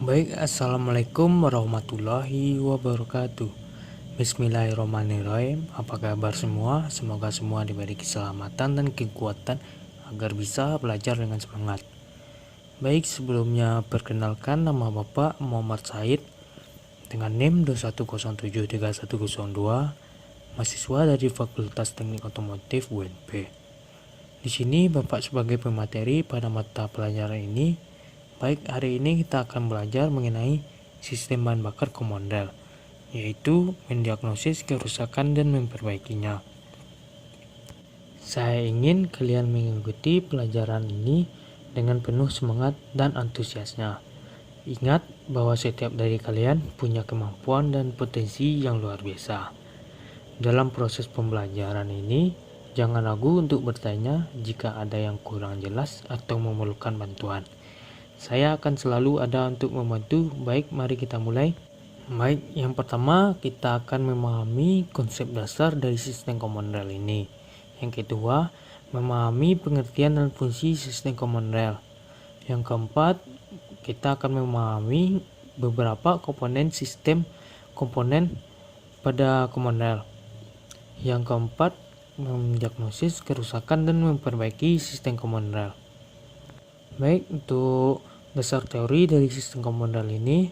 Assalamualaikum warahmatullahi wabarakatuh. Bismillahirrahmanirrahim. Apa kabar semua? Semoga semua diberi keselamatan dan kekuatan agar bisa belajar dengan semangat. Sebelumnya perkenalkan, nama Bapak Muhammad Said dengan NIM 210731102, mahasiswa dari Fakultas Teknik Otomotif UNP. Di sini Bapak sebagai pemateri pada mata pelajaran ini. Hari ini kita akan belajar mengenai sistem bahan bakar komondel, yaitu mendiagnosis kerusakan dan memperbaikinya. Saya ingin kalian mengikuti pelajaran ini dengan penuh semangat dan antusiasnya. Ingat bahwa setiap dari kalian punya kemampuan dan potensi yang luar biasa. Dalam proses pembelajaran ini, jangan ragu untuk bertanya jika ada yang kurang jelas atau memerlukan bantuan. Saya akan selalu ada untuk membantu. Mari kita mulai. Yang pertama kita akan memahami konsep dasar dari sistem komondel ini. Yang kedua, memahami pengertian dan fungsi sistem komondel. Yang keempat, kita akan memahami beberapa komponen sistem komponen pada komondel. Yang keempat, mendiagnosis kerusakan dan memperbaiki sistem komondel. Untuk dasar teori dari sistem komondel ini,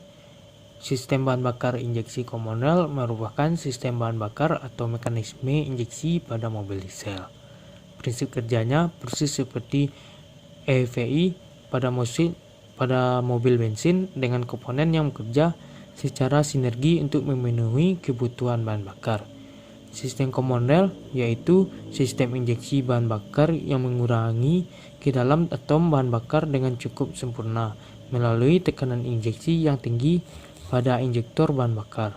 sistem bahan bakar injeksi komondel merupakan sistem bahan bakar atau mekanisme injeksi pada mobil diesel. Prinsip kerjanya persis seperti EVI pada mobil bensin dengan komponen yang bekerja secara sinergi untuk memenuhi kebutuhan bahan bakar. Sistem komondel yaitu sistem injeksi bahan bakar yang mengurangi ke dalam atom bahan bakar dengan cukup sempurna melalui tekanan injeksi yang tinggi pada injektor bahan bakar.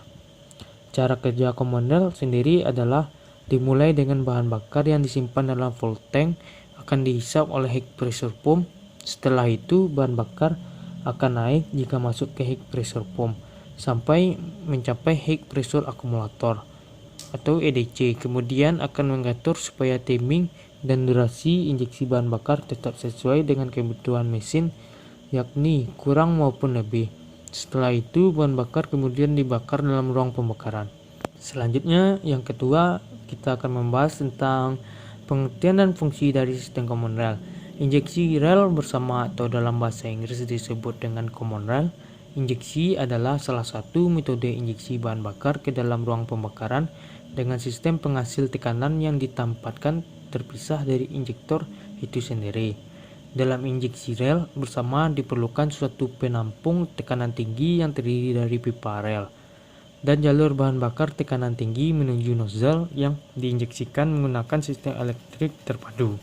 Cara kerja komondel sendiri adalah dimulai dengan bahan bakar yang disimpan dalam full tank akan dihisap oleh high pressure pump. Setelah itu bahan bakar akan naik jika masuk ke high pressure pump sampai mencapai high pressure akumulator atau EDC, kemudian akan mengatur supaya timing dan durasi injeksi bahan bakar tetap sesuai dengan kebutuhan mesin, yakni kurang maupun lebih. Setelah itu bahan bakar kemudian dibakar dalam ruang pembakaran. Selanjutnya yang kedua, kita akan membahas tentang pengertian dan fungsi dari sistem komondel. Injeksi rel bersama atau dalam bahasa Inggris disebut dengan common rail. Injeksi adalah salah satu metode injeksi bahan bakar ke dalam ruang pembakaran dengan sistem penghasil tekanan yang ditempatkan terpisah dari injektor itu sendiri. Dalam injeksi rel bersama diperlukan suatu penampung tekanan tinggi yang terdiri dari pipa rel dan jalur bahan bakar tekanan tinggi menuju nozzle yang diinjeksikan menggunakan sistem elektrik terpadu.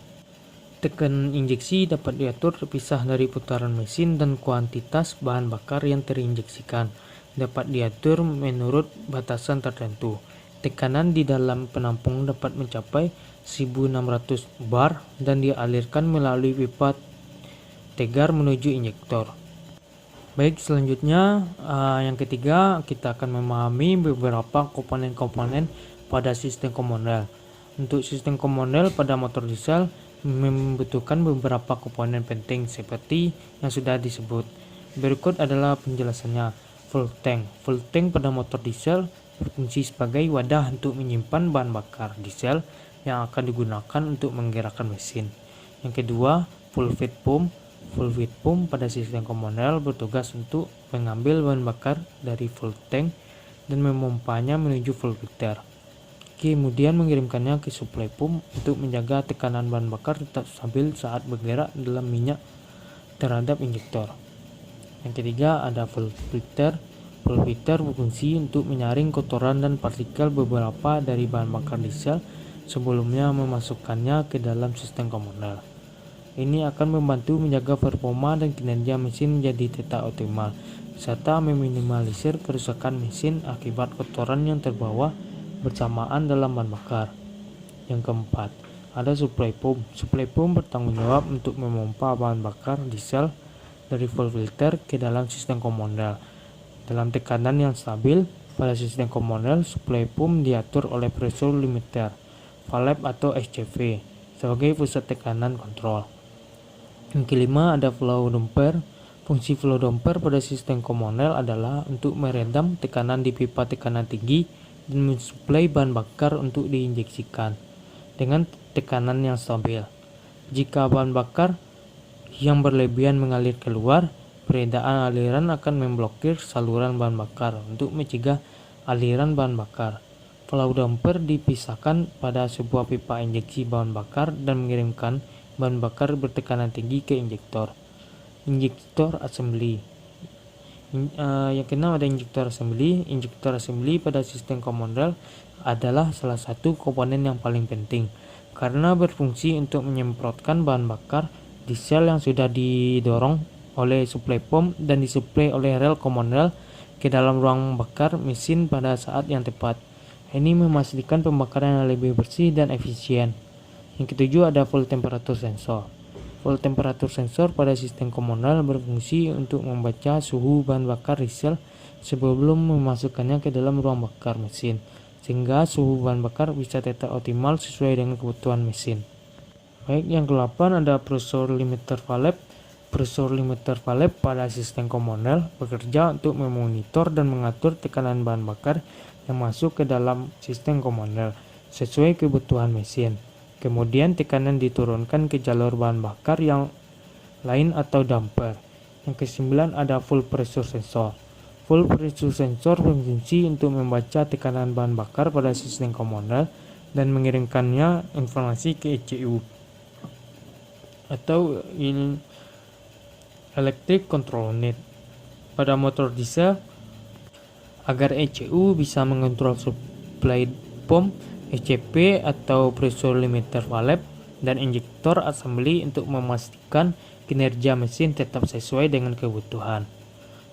Tekanan injeksi dapat diatur terpisah dari putaran mesin dan kuantitas bahan bakar yang terinjeksikan dapat diatur menurut batasan tertentu. Tekanan di dalam penampung dapat mencapai 1600 bar dan dialirkan melalui pipa tegar menuju injektor. Selanjutnya yang ketiga, kita akan memahami beberapa komponen-komponen pada sistem komondel. Untuk sistem komondel pada motor diesel membutuhkan beberapa komponen penting seperti yang sudah disebut. Berikut adalah penjelasannya. Full tank pada motor diesel berfungsi sebagai wadah untuk menyimpan bahan bakar diesel yang akan digunakan untuk menggerakkan mesin. Yang kedua, full feed pump pada sistem komondel bertugas untuk mengambil bahan bakar dari full tank dan memompanya menuju full filter. Kemudian mengirimkannya ke supply pump untuk menjaga tekanan bahan bakar tetap stabil saat bergerak dalam minyak terhadap injektor. Yang ketiga ada full filter. Full filter berfungsi untuk menyaring kotoran dan partikel beberapa dari bahan bakar diesel sebelumnya memasukkannya ke dalam sistem komondel. Ini akan membantu menjaga performa dan kinerja mesin menjadi tetap optimal, serta meminimalisir kerusakan mesin akibat kotoran yang terbawa bersamaan dalam bahan bakar. Yang keempat, ada supply pump. Supply pump bertanggung jawab untuk memompa bahan bakar diesel dari full filter ke dalam sistem komondel. Dalam tekanan yang stabil pada sistem komondel, supply pump diatur oleh pressure limiter, valve atau SCV sebagai pusat tekanan kontrol. Yang kelima ada flow damper. Fungsi flow damper pada sistem komunal adalah untuk meredam tekanan di pipa tekanan tinggi dan mensuplai bahan bakar untuk diinjeksikan dengan tekanan yang stabil. Jika bahan bakar yang berlebihan mengalir keluar, peredaran aliran akan memblokir saluran bahan bakar untuk mencegah aliran bahan bakar. Flow damper dipisahkan pada sebuah pipa injeksi bahan bakar dan mengirimkan bahan bakar bertekanan tinggi ke injektor. Injektor assembly. Yang keenam ada injektor assembly. Injektor assembly pada sistem komunal adalah salah satu komponen yang paling penting karena berfungsi untuk menyemprotkan bahan bakar di sel yang sudah didorong oleh suplai pom dan disuplai oleh rel komunal ke dalam ruang bakar mesin pada saat yang tepat. Ini memastikan pembakaran yang lebih bersih dan efisien. Yang ketujuh ada full temperature sensor. Full temperature sensor pada sistem komunal berfungsi untuk membaca suhu bahan bakar di sel sebelum memasukkannya ke dalam ruang bakar mesin, sehingga suhu bahan bakar bisa tetap optimal sesuai dengan kebutuhan mesin. Baik, yang ke-8 ada pressure limiter valve. Pressure limiter valve pada sistem komunal bekerja untuk memonitor dan mengatur tekanan bahan bakar yang masuk ke dalam sistem komunal sesuai kebutuhan mesin. Kemudian tekanan diturunkan ke jalur bahan bakar yang lain atau damper. Yang ke-9 ada full pressure sensor. Full pressure sensor berfungsi untuk membaca tekanan bahan bakar pada sistem komunal dan mengirimkannya informasi ke ECU atau Electric Control Unit pada motor diesel agar ECU bisa mengontrol suplai pom, ECP atau pressure limiter valve dan injektor assembly untuk memastikan kinerja mesin tetap sesuai dengan kebutuhan.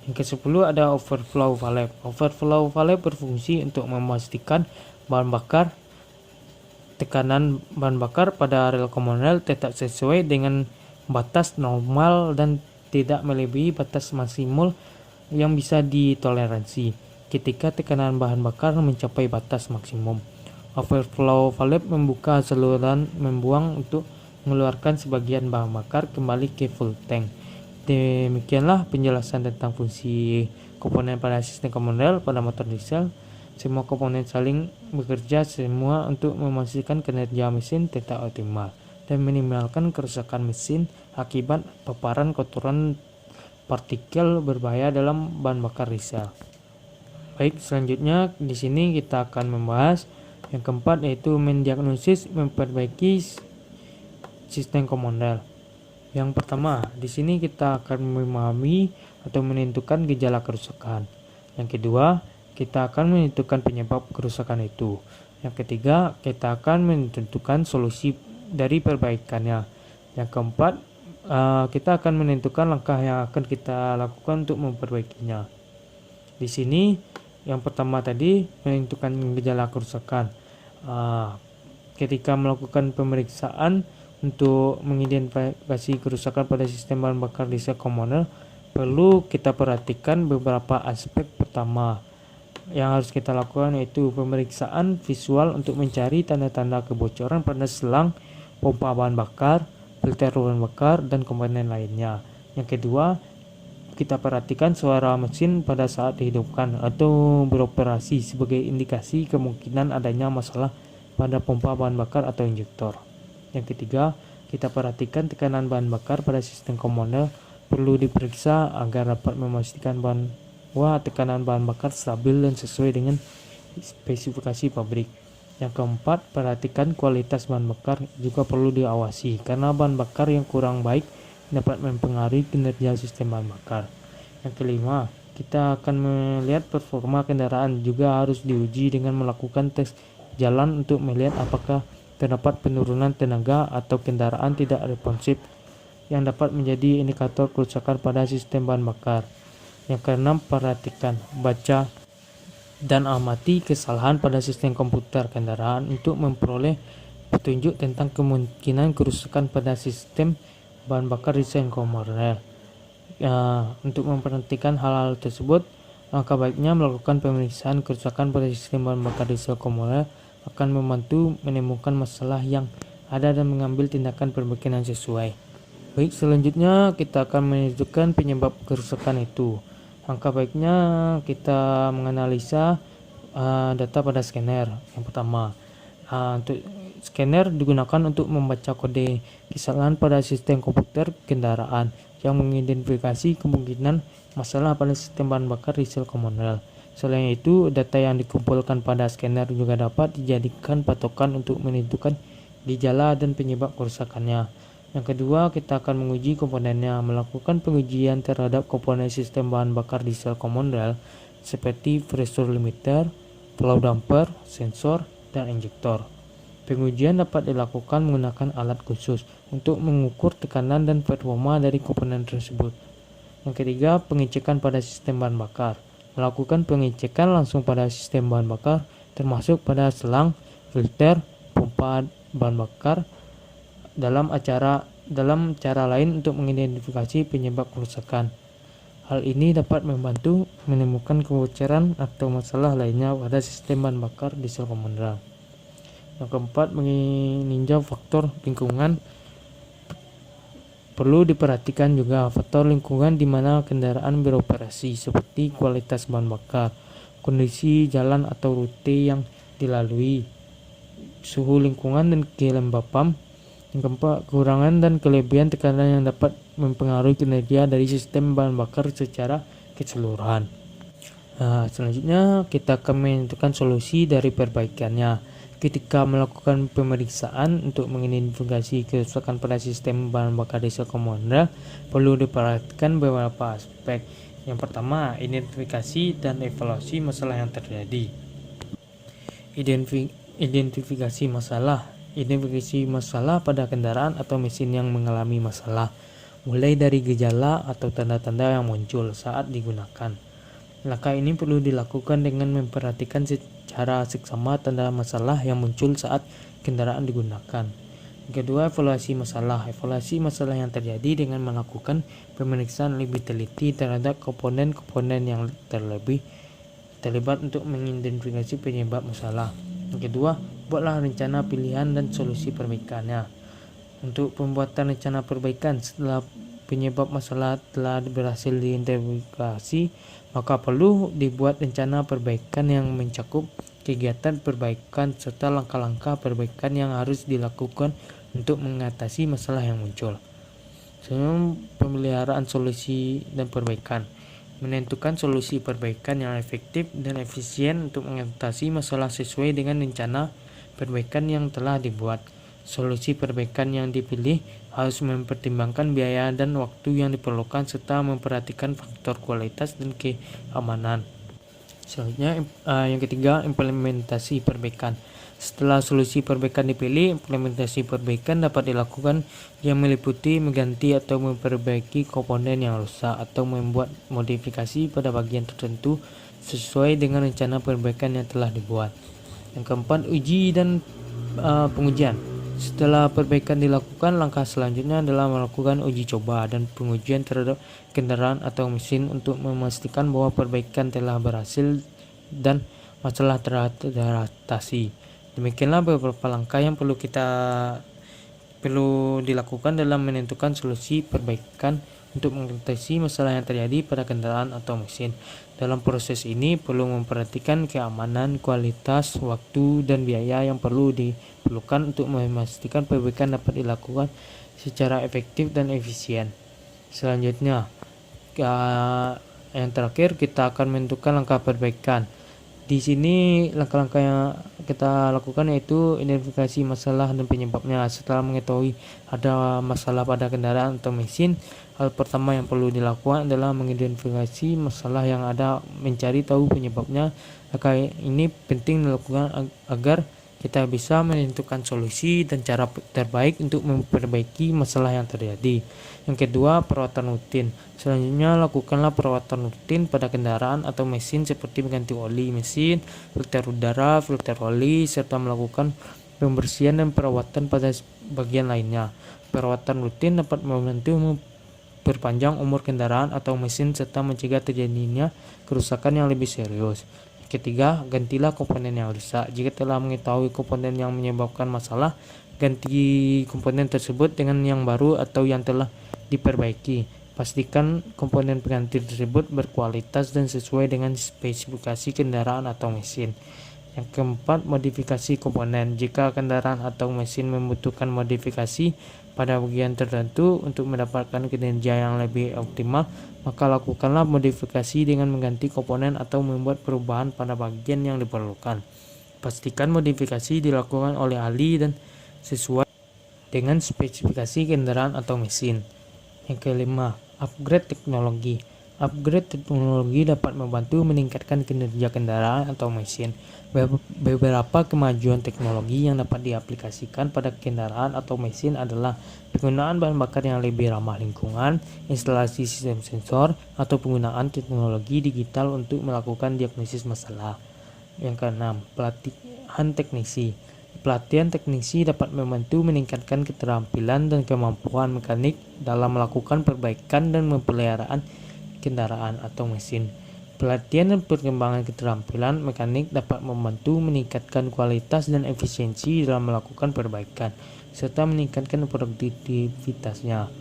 Yang ke-10 ada overflow valve. Overflow valve berfungsi untuk memastikan tekanan bahan bakar pada rel komunal tetap sesuai dengan batas normal dan tidak melebihi batas maksimal yang bisa ditoleransi ketika tekanan bahan bakar mencapai batas maksimum. Overflow valve membuka saluran membuang untuk mengeluarkan sebagian bahan bakar kembali ke full tank. Demikianlah penjelasan tentang fungsi komponen pada sistem komunal pada motor diesel. Semua komponen saling bekerja semua untuk memastikan kinerja mesin tetap optimal dan minimalkan kerusakan mesin akibat paparan kotoran partikel berbahaya dalam bahan bakar diesel. Baik, selanjutnya di sini kita akan membahas yang keempat, yaitu mendiagnosis memperbaiki sistem komunal. Yang pertama, di sini kita akan memahami atau menentukan gejala kerusakan. Yang kedua, kita akan menentukan penyebab kerusakan itu. Yang ketiga, kita akan menentukan solusi dari perbaikannya. Yang keempat, kita akan menentukan langkah yang akan kita lakukan untuk memperbaikinya. Di sini, yang pertama tadi menentukan gejala kerusakan. Ketika melakukan pemeriksaan untuk mengidentifikasi kerusakan pada sistem bahan bakar diesel komunal, perlu kita perhatikan beberapa aspek. Pertama yang harus kita lakukan yaitu pemeriksaan visual untuk mencari tanda-tanda kebocoran pada selang, pompa bahan bakar, filter bahan bakar, dan komponen lainnya. Yang kedua, kita perhatikan suara mesin pada saat dihidupkan atau beroperasi sebagai indikasi kemungkinan adanya masalah pada pompa bahan bakar atau injektor. Yang ketiga, kita perhatikan tekanan bahan bakar pada sistem komunal perlu diperiksa agar dapat memastikan bahwa tekanan bahan bakar stabil dan sesuai dengan spesifikasi pabrik. Yang keempat, perhatikan kualitas bahan bakar juga perlu diawasi karena bahan bakar yang kurang baik dapat mempengaruhi kinerja sistem bahan bakar. Yang kelima, kita akan melihat performa kendaraan juga harus diuji dengan melakukan tes jalan untuk melihat apakah terdapat penurunan tenaga atau kendaraan tidak responsif yang dapat menjadi indikator kerusakan pada sistem bahan bakar. Yang keenam, perhatikan, baca, dan amati kesalahan pada sistem komputer kendaraan untuk memperoleh petunjuk tentang kemungkinan kerusakan pada sistem bahan bakar diesel komunal. Untuk memperhatikan hal-hal tersebut, langkah baiknya melakukan pemeriksaan kerusakan pada sistem bahan bakar diesel komunal akan membantu menemukan masalah yang ada dan mengambil tindakan perbaikan yang sesuai. Baik, selanjutnya kita akan menentukan penyebab kerusakan itu. Langkah baiknya kita menganalisa data pada scanner. Yang pertama, untuk scanner digunakan untuk membaca kode kesalahan pada sistem komputer kendaraan yang mengidentifikasi kemungkinan masalah pada sistem bahan bakar diesel komunal. Selain itu, data yang dikumpulkan pada scanner juga dapat dijadikan patokan untuk menentukan gejala dan penyebab kerusakannya. Yang kedua, kita akan menguji komponennya, melakukan pengujian terhadap komponen sistem bahan bakar diesel komunal seperti pressure limiter, flow damper, sensor, dan injektor. Pengujian dapat dilakukan menggunakan alat khusus untuk mengukur tekanan dan performa dari komponen tersebut. Yang ketiga, pengecekan pada sistem bahan bakar. Melakukan pengecekan langsung pada sistem bahan bakar, termasuk pada selang, filter, pompa bahan bakar, dalam cara lain untuk mengidentifikasi penyebab kerusakan. Hal ini dapat membantu menemukan kebocoran atau masalah lainnya pada sistem bahan bakar diesel komunal. Yang keempat, meninjau faktor lingkungan. Perlu diperhatikan juga faktor lingkungan di mana kendaraan beroperasi, seperti kualitas bahan bakar, kondisi jalan atau rute yang dilalui, suhu lingkungan dan kelembapan. Yang keempat, kekurangan dan kelebihan tekanan yang dapat mempengaruhi kinerja dari sistem bahan bakar secara keseluruhan. Selanjutnya kita akan menentukan solusi dari perbaikannya. Ketika melakukan pemeriksaan untuk mengidentifikasi kerusakan pada sistem bahan bakar diesel komunal, perlu diperhatikan beberapa aspek. Yang pertama, identifikasi dan evaluasi masalah yang terjadi. Identifikasi masalah pada kendaraan atau mesin yang mengalami masalah, mulai dari gejala atau tanda-tanda yang muncul saat digunakan. Langkah ini perlu dilakukan dengan memperhatikan secara seksama tanda masalah yang muncul saat kendaraan digunakan. Kedua, evaluasi masalah yang terjadi dengan melakukan pemeriksaan lebih teliti terhadap komponen-komponen yang terlibat untuk mengidentifikasi penyebab masalah. Yang kedua, buatlah rencana pilihan dan solusi perbaikannya. Untuk pembuatan rencana perbaikan setelah penyebab masalah telah berhasil diidentifikasi, maka perlu dibuat rencana perbaikan yang mencakup kegiatan perbaikan serta langkah-langkah perbaikan yang harus dilakukan untuk mengatasi masalah yang muncul. Sebelum pemeliharaan solusi dan perbaikan, menentukan solusi perbaikan yang efektif dan efisien untuk mengatasi masalah sesuai dengan rencana perbaikan yang telah dibuat. Solusi perbaikan yang dipilih harus mempertimbangkan biaya dan waktu yang diperlukan serta memperhatikan faktor kualitas dan keamanan. Selanjutnya, yang ketiga, implementasi perbaikan. Setelah solusi perbaikan dipilih, implementasi perbaikan dapat dilakukan yang meliputi mengganti atau memperbaiki komponen yang rusak atau membuat modifikasi pada bagian tertentu sesuai dengan rencana perbaikan yang telah dibuat. Yang keempat, uji dan pengujian. Setelah perbaikan dilakukan, langkah selanjutnya adalah melakukan uji coba dan pengujian terhadap kendaraan atau mesin untuk memastikan bahwa perbaikan telah berhasil dan masalah teratasi. Demikianlah beberapa langkah yang perlu dilakukan dalam menentukan solusi perbaikan untuk mengatasi masalah yang terjadi pada kendaraan atau mesin. Dalam proses ini perlu memperhatikan keamanan, kualitas, waktu, dan biaya yang perlu diperlukan untuk memastikan perbaikan dapat dilakukan secara efektif dan efisien. Selanjutnya, yang terakhir kita akan menentukan langkah perbaikan. Di sini langkah-langkah yang kita lakukan yaitu identifikasi masalah dan penyebabnya. Setelah mengetahui ada masalah pada kendaraan atau mesin, hal pertama yang perlu dilakukan adalah mengidentifikasi masalah yang ada, mencari tahu penyebabnya. Langkah ini penting dilakukan agar kita bisa menentukan solusi dan cara terbaik untuk memperbaiki masalah yang terjadi. Yang kedua, perawatan rutin. Selanjutnya, lakukanlah perawatan rutin pada kendaraan atau mesin seperti mengganti oli mesin, filter udara, filter oli, serta melakukan pembersihan dan perawatan pada bagian lainnya. Perawatan rutin dapat membantu memperpanjang umur kendaraan atau mesin serta mencegah terjadinya kerusakan yang lebih serius. Ketiga, gantilah komponen yang rusak. Jika telah mengetahui komponen yang menyebabkan masalah, Ganti komponen tersebut dengan yang baru atau yang telah diperbaiki. Pastikan komponen pengganti tersebut berkualitas dan sesuai dengan spesifikasi kendaraan atau mesin. Yang keempat, modifikasi komponen. Jika kendaraan atau mesin membutuhkan modifikasi pada bagian tertentu untuk mendapatkan kinerja yang lebih optimal, maka lakukanlah modifikasi dengan mengganti komponen atau membuat perubahan pada bagian yang diperlukan. Pastikan modifikasi dilakukan oleh ahli dan sesuai dengan spesifikasi kendaraan atau mesin. Yang kelima, upgrade teknologi. Upgrade teknologi dapat membantu meningkatkan kinerja kendaraan atau mesin. Beberapa kemajuan teknologi yang dapat diaplikasikan pada kendaraan atau mesin adalah penggunaan bahan bakar yang lebih ramah lingkungan, instalasi sistem sensor, atau penggunaan teknologi digital untuk melakukan diagnosis masalah. Yang keenam, pelatihan teknisi. Pelatihan teknisi dapat membantu meningkatkan keterampilan dan kemampuan mekanik dalam melakukan perbaikan dan pemeliharaan kendaraan atau mesin. Pelatihan dan perkembangan keterampilan mekanik dapat membantu meningkatkan kualitas dan efisiensi dalam melakukan perbaikan, serta meningkatkan produktivitasnya.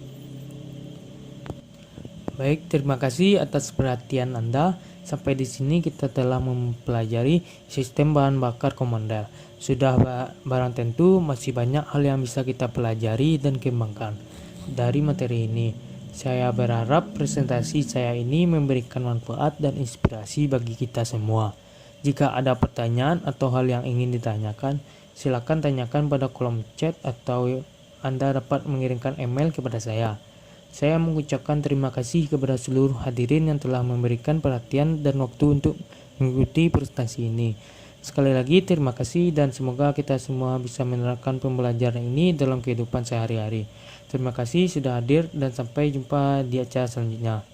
Baik, terima kasih atas perhatian Anda. Sampai di sini kita telah mempelajari sistem bahan bakar komandel. Sudah barang tentu masih banyak hal yang bisa kita pelajari dan kembangkan dari materi ini. Saya berharap presentasi saya ini memberikan manfaat dan inspirasi bagi kita semua. Jika ada pertanyaan atau hal yang ingin ditanyakan, silakan tanyakan pada kolom chat atau Anda dapat mengirimkan email kepada saya. Saya mengucapkan terima kasih kepada seluruh hadirin yang telah memberikan perhatian dan waktu untuk mengikuti presentasi ini. Sekali lagi terima kasih dan semoga kita semua bisa menerapkan pembelajaran ini dalam kehidupan sehari-hari. Terima kasih sudah hadir dan sampai jumpa di acara selanjutnya.